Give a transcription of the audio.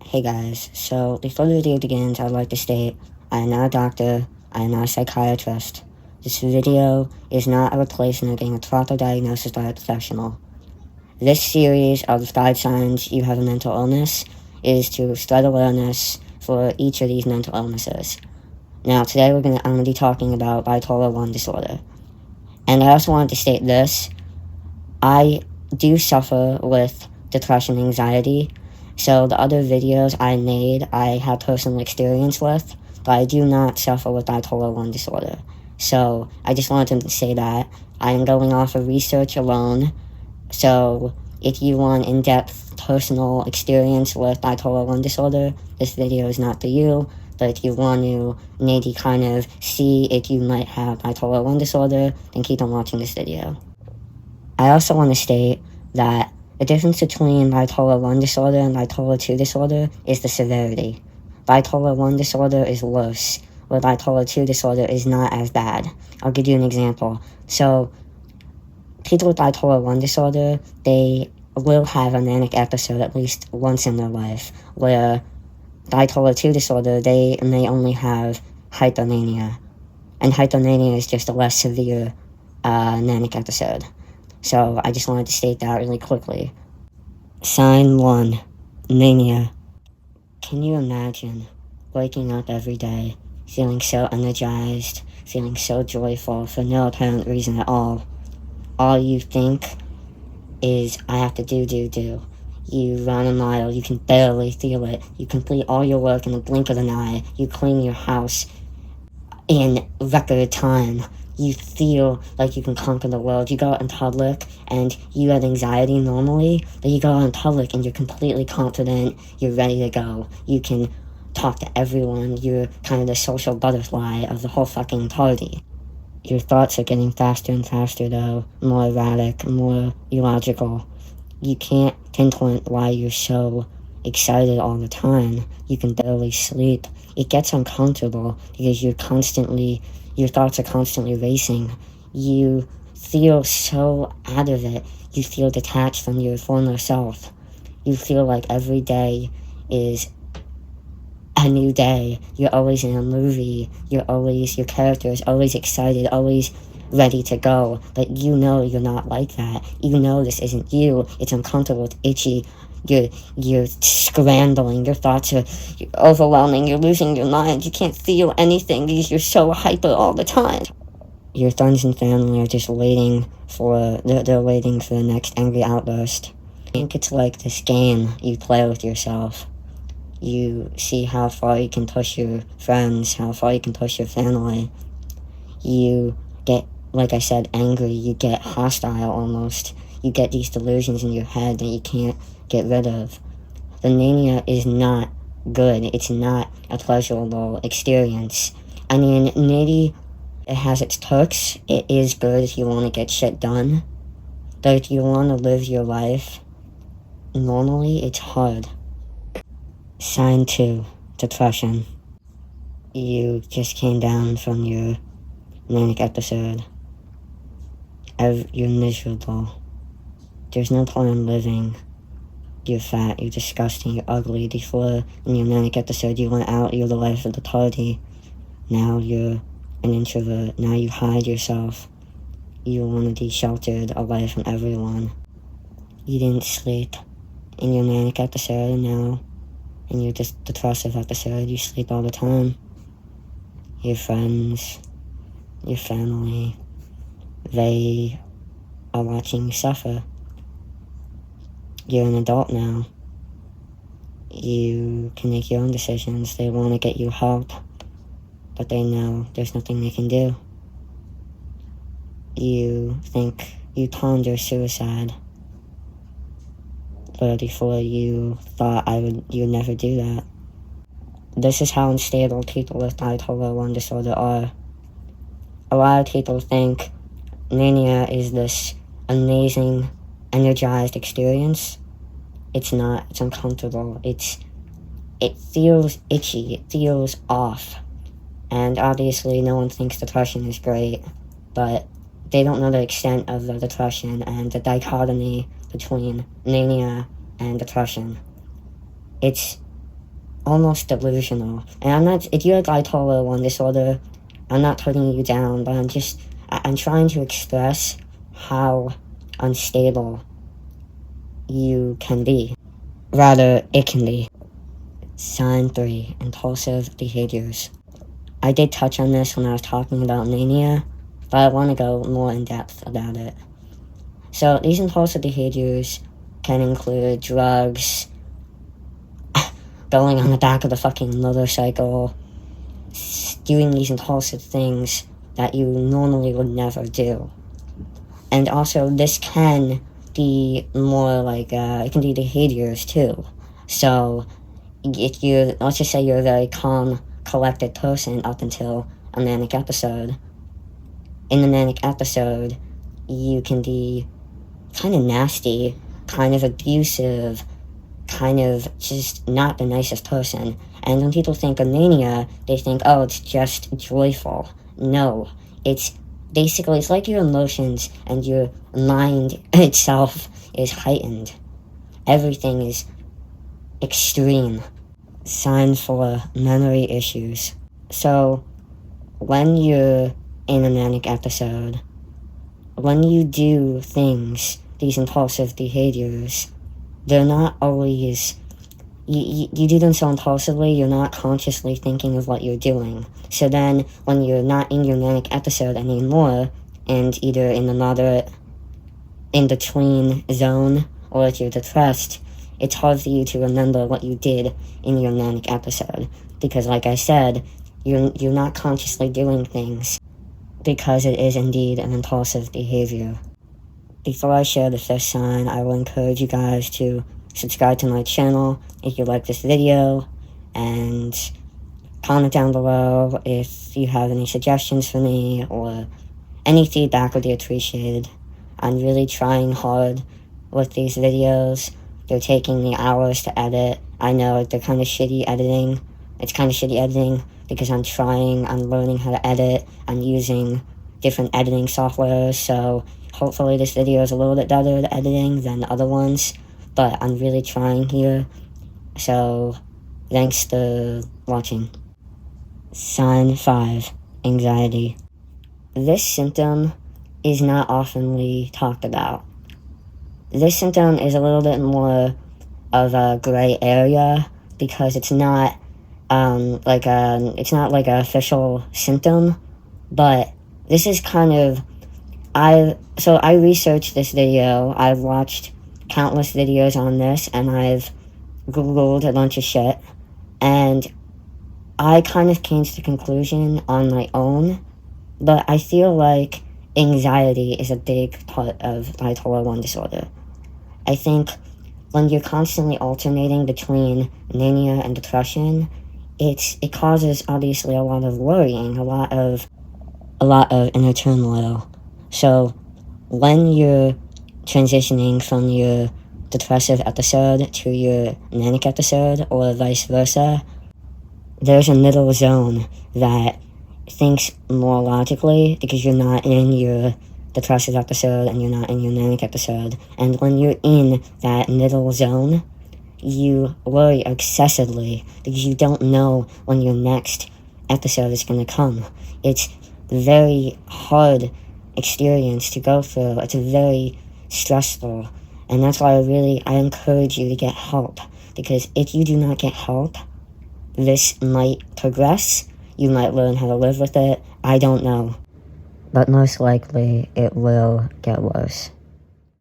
Hey guys, so before the video begins, I'd like to state, I am not a doctor, I am not a psychiatrist. This video is not a replacement of getting a proper diagnosis by a professional. This series of 5 signs you have a mental illness is to spread awareness for each of these mental illnesses. Now today I'm going to be talking about bipolar 1 disorder. And I also wanted to state this, I do suffer with depression and anxiety. So the other videos I made, I have personal experience with, but I do not suffer with bipolar 1 disorder. So I just wanted to say that I am going off of research alone. So if you want in-depth personal experience with bipolar 1 disorder, this video is not for you. But if you want to maybe kind of see if you might have bipolar 1 disorder, then keep on watching this video. I also want to state that the difference between bipolar 1 disorder and bipolar 2 disorder is the severity. Bipolar 1 disorder is worse, where bipolar 2 disorder is not as bad. I'll give you an example. So, people with bipolar 1 disorder, they will have a manic episode at least once in their life, where bipolar 2 disorder, they may only have hypomania. And hypomania is just a less severe manic episode. So I just wanted to state that really quickly. Sign 1, mania. Can you imagine waking up every day, feeling so energized, feeling so joyful for no apparent reason at all? All you think is, I have to do. You run a mile, you can barely feel it. You complete all your work in the blink of an eye. You clean your house in record time. You feel like you can conquer the world. You go out in public and you have anxiety normally, but you go out in public and you're completely confident, you're ready to go. You can talk to everyone, you're kind of the social butterfly of the whole fucking party. Your thoughts are getting faster and faster though, more erratic, more illogical. You can't pinpoint why you're so excited all the time. You can barely sleep. It gets uncomfortable because your thoughts are constantly racing. You feel so out of it. You feel detached from your former self. You feel like every day is a new day. You're always in a movie. Your character is always excited, always ready to go. But you know you're not like that. You know this isn't you. It's uncomfortable, it's itchy. You're scrambling, your thoughts are overwhelming, you're losing your mind, you can't feel anything because you're so hyper all the time. Your friends and family are just waiting for the next angry outburst. I think it's like this game you play with yourself. You see how far you can push your friends, how far you can push your family. You get, like I said, angry, you get hostile almost. You get these delusions in your head that you can't get rid of. The mania is not good. It's not a pleasurable experience. I mean, maybe it has its perks. It is good if you want to get shit done. But if you want to live your life normally, it's hard. Sign 2, depression. You just came down from your manic episode. You're miserable. There's no point in living. You're fat, you're disgusting, you're ugly. Before, in your manic episode, you went out, you're the life of the party. Now you're an introvert. Now you hide yourself. You want to be sheltered away from everyone. You didn't sleep in your manic episode, and now in your depressive episode, you sleep all the time. Your friends, your family, they are watching you suffer. You're an adult now. You can make your own decisions. They want to get you help, but they know there's nothing they can do. You ponder suicide, but before you thought you'd never do that. This is how unstable people with bipolar 1 disorder are. A lot of people think mania is this amazing, energized experience. It's not. It's uncomfortable. It feels itchy. It feels off. And obviously no one thinks depression is great, but they don't know the extent of the depression and the dichotomy between mania and depression. It's almost delusional. And I'm not, if you have bipolar 1 disorder, I'm not putting you down, but I'm trying to express how unstable you can be. Rather, it can be. Sign 3, impulsive behaviors. I did touch on this when I was talking about mania, but I want to go more in depth about it. So these impulsive behaviors can include drugs, going on the back of the fucking motorcycle, doing these impulsive things that you normally would never do. And also, this can be more like, it can be behaviors too. So, if you, let's just say you're a very calm, collected person up until a manic episode. In the manic episode, you can be kind of nasty, kind of abusive, kind of just not the nicest person. And when people think of mania, they think, oh, it's just joyful. No, it's basically, it's like your emotions and your mind itself is heightened. Everything is extreme. Sign 4, memory issues. So, when you're in a manic episode, when you do things, these impulsive behaviors, they're not always, you do them so impulsively, you're not consciously thinking of what you're doing. So then, when you're not in your manic episode anymore, and either in the moderate, in-between zone, or if you're depressed, it's hard for you to remember what you did in your manic episode. Because like I said, you're not consciously doing things, because it is indeed an impulsive behavior. Before I share the 5th sign, I will encourage you guys to subscribe to my channel if you like this video, and comment down below if you have any suggestions for me, or any feedback would be appreciated. I'm really trying hard with these videos. They're taking me hours to edit. I know they're kind of shitty editing. It's kind of shitty editing because I'm learning how to edit. I'm using different editing softwares, so hopefully this video is a little bit better at editing than other ones, but I'm really trying here, so thanks for watching. Sign 5, anxiety. This symptom is not oftenly talked about. This symptom is a little bit more of a gray area because it's not it's not like an official symptom, but this is kind of, I researched this video. I've watched countless videos on this, and I've Googled a bunch of shit, and I kind of came to the conclusion on my own, but I feel like anxiety is a big part of bipolar 1 disorder. I think when you're constantly alternating between mania and depression, it causes obviously a lot of worrying, a lot of inner turmoil. So when you're transitioning from your depressive episode to your manic episode, or vice versa, there's a middle zone that thinks more logically because you're not in your depressive episode and you're not in your manic episode. And when you're in that middle zone, you worry excessively because you don't know when your next episode is going to come. It's a very hard experience to go through. It's very stressful. And that's why I encourage you to get help. Because if you do not get help, this might progress. You might learn how to live with it. I don't know. But most likely, it will get worse.